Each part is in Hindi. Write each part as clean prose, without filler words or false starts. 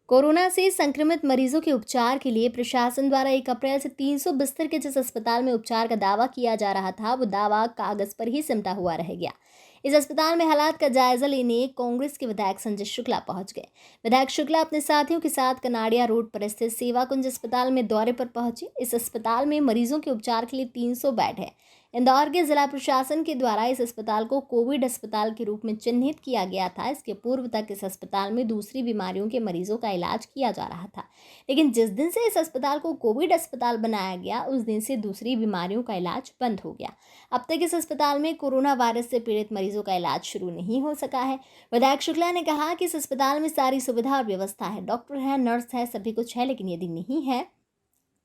कोरोना से संक्रमित मरीजों के उपचार के लिए प्रशासन द्वारा 1 अप्रैल से 300 बिस्तर के जिस अस्पताल में उपचार का दावा किया जा रहा था, वो दावा कागज पर ही सिमटा हुआ रह गया। इस अस्पताल में हालात का जायजा लेने कांग्रेस के विधायक संजय शुक्ला पहुंच गए। विधायक शुक्ला अपने साथियों के साथ कनाड़िया रोड पर स्थित सेवाकुंज अस्पताल में दौरे पर पहुंचे। इस अस्पताल में मरीजों के उपचार के लिए 300 बेड है। इंदौर के जिला प्रशासन के द्वारा इस अस्पताल को कोविड अस्पताल के रूप में चिन्हित किया गया था। इसके पूर्व तक इस अस्पताल में दूसरी बीमारियों के मरीजों का इलाज किया जा रहा था, लेकिन जिस दिन से इस अस्पताल को कोविड अस्पताल बनाया गया, उस दिन से दूसरी बीमारियों का इलाज बंद हो गया। अब तक इस अस्पताल में कोरोना वायरस से पीड़ित मरीजों का इलाज शुरू नहीं हो सका है। विधायक शुक्ला ने कहा कि इस अस्पताल में सारी सुविधा और व्यवस्था है, डॉक्टर है, नर्स है, सभी कुछ है, लेकिन यदि नहीं है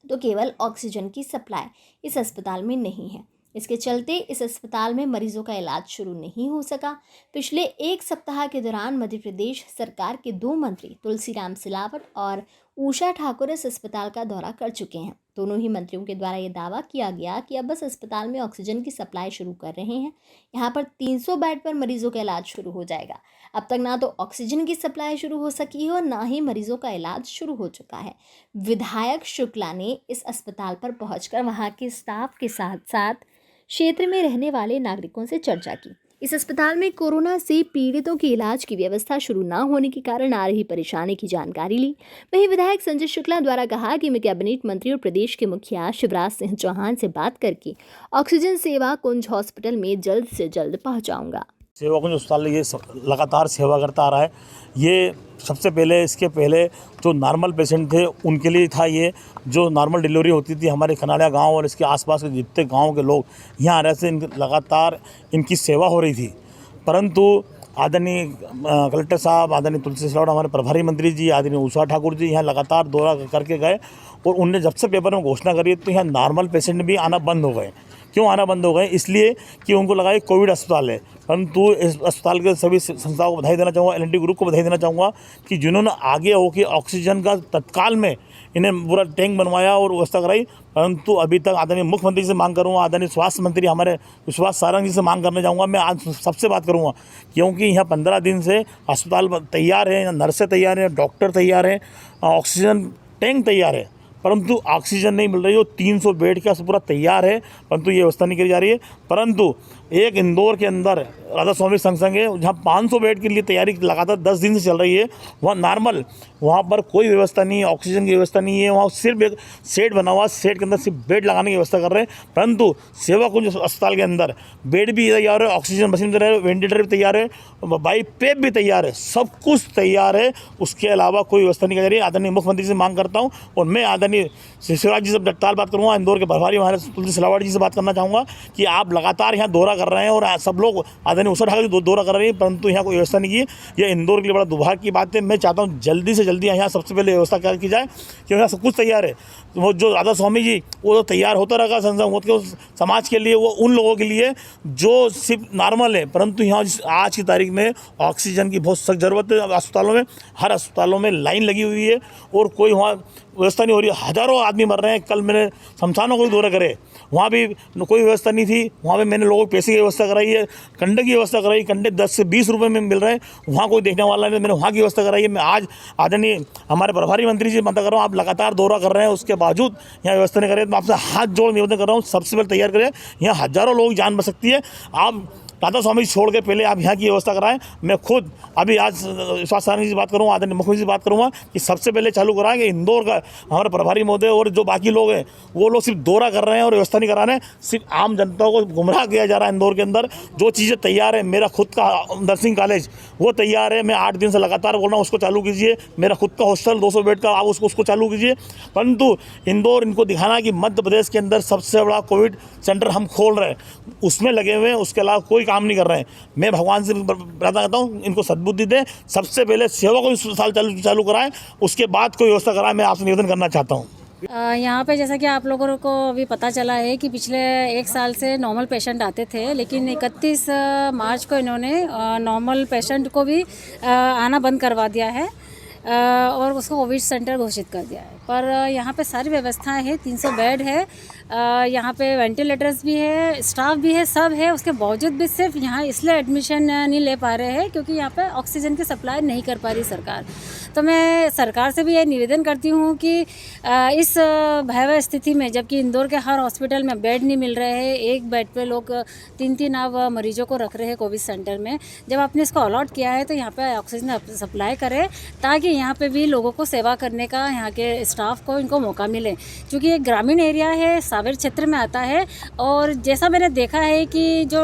तो केवल ऑक्सीजन की सप्लाई इस अस्पताल में नहीं है। इसके चलते इस अस्पताल में मरीजों का इलाज शुरू नहीं हो सका। पिछले 1 सप्ताह के दौरान मध्य प्रदेश सरकार के 2 मंत्री तुलसीराम सिलावट और उषा ठाकुर इस अस्पताल का दौरा कर चुके हैं। दोनों ही मंत्रियों के द्वारा ये दावा किया गया कि अब बस अस्पताल में ऑक्सीजन की सप्लाई शुरू कर रहे हैं। यहाँ पर 300 बेड पर मरीजों का इलाज शुरू हो जाएगा। अब तक ना तो ऑक्सीजन की सप्लाई शुरू हो सकी है और ना ही मरीजों का इलाज शुरू हो चुका है। विधायक शुक्ला ने इस अस्पताल पर पहुंचकर वहाँ के स्टाफ के साथ साथ क्षेत्र में रहने वाले नागरिकों से चर्चा की। इस अस्पताल में कोरोना से पीड़ितों के इलाज की व्यवस्था शुरू न होने के कारण आ रही परेशानी की जानकारी ली। वहीं विधायक संजय शुक्ला द्वारा कहा कि मैं कैबिनेट मंत्री और प्रदेश के मुखिया शिवराज सिंह चौहान से बात करके ऑक्सीजन सेवा कुंज हॉस्पिटल में जल्द से जल्द पहुंचाऊंगा। सेवाकुंज अस्पताल ये लगातार सेवा करता आ रहा है। ये सबसे पहले, इसके पहले जो नॉर्मल पेशेंट थे उनके लिए था। ये जो नॉर्मल डिलीवरी होती थी हमारे खनाड़िया गांव और इसके आसपास के जितने गांव के लोग यहाँ आ रहे थे, लगातार इनकी सेवा हो रही थी। परंतु आदरणीय कलेक्टर साहब, आदरणीय तुलसी सिलावट, हमारे प्रभारी मंत्री जी, आदरणीय उषा ठाकुर जी यहाँ लगातार दौरा करके गए और उनने जब से पेपर में घोषणा करी तो यहाँ नॉर्मल पेशेंट भी आना बंद हो गए। क्यों आना बंद हो गए? इसलिए कि उनको लगा कि कोविड अस्पताल है। परंतु इस अस्पताल के सभी संस्थाओं को बधाई देना चाहूँगा, एल&टी ग्रुप को बधाई देना चाहूँगा कि जिन्होंने आगे होकर ऑक्सीजन का तत्काल में इन्हें पूरा टैंक बनवाया और व्यवस्था कराई। परंतु अभी तक आदरणीय मुख्यमंत्री से मांग करूँगा, आदरणीय स्वास्थ्य मंत्री हमारे विश्वास सारंग जी से मांग करने जाऊँगा। मैं आज सबसे बात करूँगा क्योंकि यहाँ 15 दिन से अस्पताल तैयार है, नर्सें तैयार हैं, डॉक्टर तैयार हैं, ऑक्सीजन टैंक तैयार है, परंतु ऑक्सीजन नहीं मिल रही हो। 300 बेड का पूरा तैयार है, परंतु ये व्यवस्था नहीं करी जा रही है। परंतु एक इंदौर के अंदर राधा स्वामी संघ है, जहाँ 500 बेड के लिए तैयारी लगातार 10 दिन से चल रही है। वहाँ नॉर्मल, वहाँ पर कोई व्यवस्था नहीं है, ऑक्सीजन की व्यवस्था नहीं है। वहाँ सिर्फ एक सेट बना हुआ, सेट के अंदर सिर्फ बेड लगाने की व्यवस्था कर रहे हैं। परंतु सेवाकुंज अस्पताल के अंदर बेड भी तैयार है, ऑक्सीजन मशीन तैयार है, वेंटिलेटर भी तैयार है, बाई पेप भी तैयार है, सब कुछ तैयार है। उसके अलावा कोई व्यवस्था नहीं कर रही है। आदरणीय मुख्यमंत्री से मांग करता हूँ और मैं आदरणीय शिवराज जी से तत्काल बात करूँगा, इंदौर के प्रभारी हमारे तुलसी सिलावट जी से बात करना चाहूँगा कि आप लगातार यहाँ दौरा कर रहे हैं और सब लोग आदरणीय उषा ठाकुर जी दौरा कर रहे हैं, परंतु यहाँ कोई व्यवस्था नहीं की। यह इंदौर के लिए बड़ा दुर्भाग्य की बात है। मैं चाहता हूँ जल्दी से जल्दी यहाँ सबसे पहले व्यवस्था की जाए क्योंकि यहाँ सब कुछ तैयार है। वो जो राधा स्वामी जी वो तो तैयार होता रहेगा समाज के लिए, वो उन लोगों के लिए जो सिर्फ नॉर्मल है। परंतु यहाँ आज की तारीख में ऑक्सीजन की बहुत सख्त ज़रूरत है। अस्पतालों में, हर अस्पतालों में लाइन लगी हुई है और कोई वहाँ व्यवस्था नहीं हो रही है। हज़ारों आदमी मर रहे हैं। कल मैंने शमशानों को भी दौरा करे, वहाँ भी कोई व्यवस्था नहीं थी। वहाँ पे मैंने लोगों को पैसे की व्यवस्था कराई है, कंडे की व्यवस्था कराई, कंडे 10 से 20 रुपये में मिल रहे हैं। वहाँ कोई देखने वाला नहीं, मैंने वहाँ की व्यवस्था कराई है। मैं आज आदरणीय हमारे प्रभारी मंत्री जी बता कर रहा हूँ, आप लगातार दौरा कर रहे हैं, उसके बावजूद यहाँ व्यवस्था नहीं कर रहे। तो आपसे हाथ जोड़ निवेदन कर रहा हूँ, सबसे पहले तैयार करें। यहाँ हज़ारों लोग जान बच सकती है। आप राधा स्वामी छोड़ के पहले आप यहाँ की व्यवस्था कराएं। मैं खुद अभी आज स्वास्थ्य सारंग जी से बात करूँगा, आदरणीय मुख्यमंत्री से बात करूँगा कि सबसे पहले चालू कराएं कि इंदौर का हमारे प्रभारी महोदय और जो बाकी लोग हैं वो लोग सिर्फ दौरा कर रहे हैं और व्यवस्था नहीं करा रहे हैं। सिर्फ आम जनता को गुमराह किया जा रहा है। इंदौर के अंदर जो चीज़ें तैयार है, मेरा खुद का नर्सिंग कॉलेज वो तैयार है, मैं 8 दिन से लगातार बोल रहा हूँ उसको चालू कीजिए। मेरा खुद का हॉस्टल 200 बेड का, आप उसको चालू कीजिए। परंतु इंदौर इनको दिखाना कि मध्य प्रदेश के अंदर सबसे बड़ा कोविड सेंटर हम खोल रहे हैं, उसमें लगे हुए हैं, उसके अलावा कोई काम नहीं कर रहे हैं। मैं भगवान से प्रार्थना करता हूँ इनको सद्बुद्धि दें। सबसे पहले सेवा को साल चालू कराएं, उसके बाद कोई व्यवस्था कराएं। मैं आपसे निवेदन करना चाहता हूँ। यहाँ पे जैसा कि आप लोगों को अभी पता चला है कि पिछले 1 साल से नॉर्मल पेशेंट आते थे, लेकिन 31 मार्च को इन्होंने नॉर्मल पेशेंट को भी आना बंद करवा दिया है और उसको कोविड सेंटर घोषित कर दिया है। पर यहाँ पे सारी व्यवस्थाएं हैं, 300 बेड है, यहाँ पे वेंटिलेटर्स भी है, स्टाफ भी है, सब है, उसके बावजूद भी सिर्फ यहाँ इसलिए एडमिशन नहीं ले पा रहे हैं क्योंकि यहाँ पे ऑक्सीजन की सप्लाई नहीं कर पा रही सरकार। तो मैं सरकार से भी ये निवेदन करती हूँ कि इस भयावह स्थिति में, जबकि इंदौर के हर हॉस्पिटल में बेड नहीं मिल रहे हैं, एक बेड पे लोग 3-3 अब मरीजों को रख रहे हैं कोविड सेंटर में, जब आपने इसको अलॉट किया है तो यहाँ पे ऑक्सीजन सप्लाई करें ताकि यहाँ पे भी लोगों को सेवा करने का यहाँ के स्टाफ को इनको मौका मिले, क्योंकि ये ग्रामीण एरिया है, सावेर क्षेत्र में आता है। और जैसा मैंने देखा है कि जो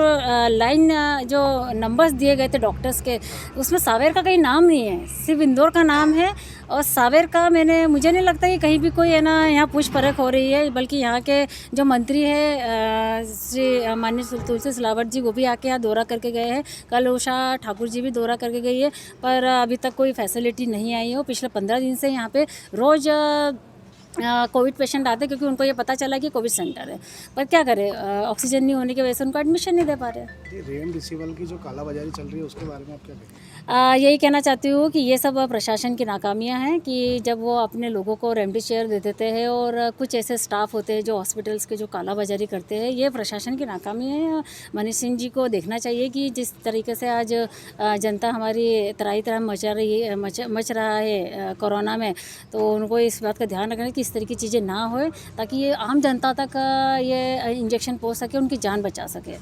लाइन जो नंबर्स दिए गए थे डॉक्टर्स के, उसमें सावेर का कहीं नाम नहीं है, सिर्फ इंदौर का नाम है। और सावेर का मुझे नहीं लगता कि कहीं भी कोई है ना यहाँ पूछ परख हो रही है, बल्कि यहाँ के जो मंत्री है श्री माननीय तुलसी सिलावट जी, वो भी आके यहाँ दौरा करके गए हैं। कल उषा ठाकुर जी भी दौरा करके गई है, पर अभी तक कोई फैसिलिटी नहीं आई है। पिछले 15 दिन से यहाँ पे रोज़ कोविड पेशेंट आते, क्योंकि उनको ये पता चला कि कोविड सेंटर है, पर क्या करें, ऑक्सीजन नहीं होने की वजह से उनको एडमिशन नहीं दे पा रहे। रेमडेसिविर की जो कालाबाजारी चल रही है उसके बारे में आप क्या कहें? यही कहना चाहती हूँ कि ये सब प्रशासन की नाकामियाँ हैं कि जब वो अपने लोगों को रेमडेसिविर दे देते हैं और कुछ ऐसे स्टाफ होते हैं जो हॉस्पिटल्स के जो कालाबाजारी करते हैं, ये प्रशासन की नाकामी है। मनीष सिंह जी को देखना चाहिए कि जिस तरीके से आज जनता हमारी त्राही तरह मच रहा है कोरोना में, तो उनको इस बात का ध्यान रखना कि इस तरह की चीज़ें ना होए, ताकि ये आम जनता तक ये इंजेक्शन पहुँच सके, उनकी जान बचा सके।